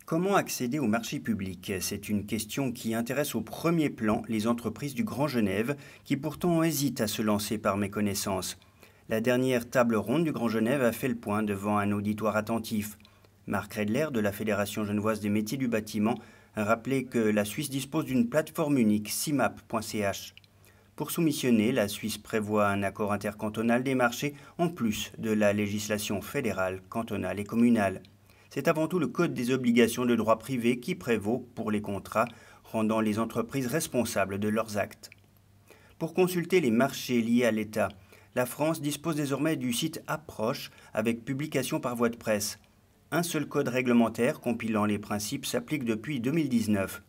Comment accéder au marché public? C'est une question qui intéresse au premier plan les entreprises du Grand Genève, qui pourtant hésitent à se lancer par méconnaissance. La dernière table ronde du Grand Genève a fait le point devant un auditoire attentif. Marc Redler de la Fédération genevoise des métiers du bâtiment a rappelé que la Suisse dispose d'une plateforme unique, cimap.ch. Pour soumissionner, la Suisse prévoit un accord intercantonal des marchés en plus de la législation fédérale, cantonale et communale. C'est avant tout le Code des obligations de droit privé qui prévaut pour les contrats, rendant les entreprises responsables de leurs actes. Pour consulter les marchés liés à l'État, la France dispose désormais du site Approche avec publication par voie de presse. Un seul code réglementaire compilant les principes s'applique depuis 2019.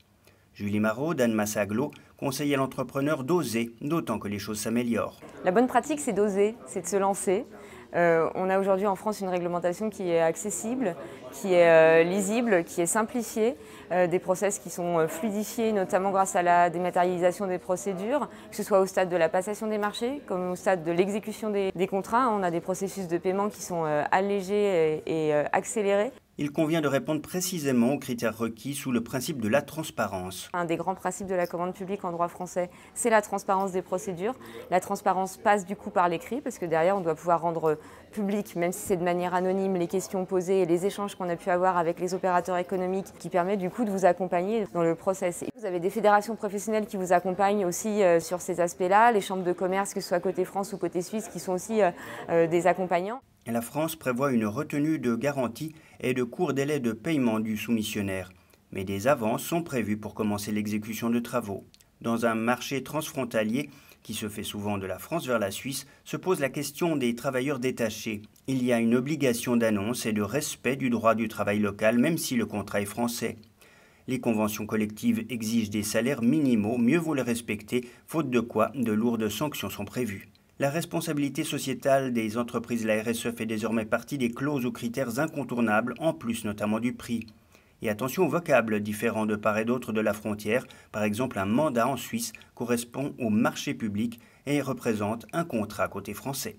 Julie Marot d'Anne Massaglo conseille à l'entrepreneur d'oser, d'autant que les choses s'améliorent. La bonne pratique, c'est d'oser, c'est de se lancer. On a aujourd'hui en France une réglementation qui est accessible, qui est lisible, qui est simplifiée, des process qui sont fluidifiés, notamment grâce à la dématérialisation des procédures, que ce soit au stade de la passation des marchés, comme au stade de l'exécution des contrats. On a des processus de paiement qui sont allégés et accélérés. Il convient de répondre précisément aux critères requis sous le principe de la transparence. Un des grands principes de la commande publique en droit français, c'est la transparence des procédures. La transparence passe du coup par l'écrit, parce que derrière, on doit pouvoir rendre public, même si c'est de manière anonyme, les questions posées et les échanges qu'on a pu avoir avec les opérateurs économiques, qui permet du coup de vous accompagner dans le process. Et vous avez des fédérations professionnelles qui vous accompagnent aussi sur ces aspects-là, les chambres de commerce, que ce soit côté France ou côté Suisse, qui sont aussi des accompagnants. La France prévoit une retenue de garantie et de courts délais de paiement du soumissionnaire. Mais des avances sont prévues pour commencer l'exécution de travaux. Dans un marché transfrontalier qui se fait souvent de la France vers la Suisse, se pose la question des travailleurs détachés. Il y a une obligation d'annonce et de respect du droit du travail local, même si le contrat est français. Les conventions collectives exigent des salaires minimaux, mieux vaut les respecter, faute de quoi de lourdes sanctions sont prévues. La responsabilité sociétale des entreprises, la RSE, fait désormais partie des clauses ou critères incontournables, en plus notamment du prix. Et attention aux vocables différents de part et d'autre de la frontière. Par exemple, un mandat en Suisse correspond au marché public et représente un contrat côté français.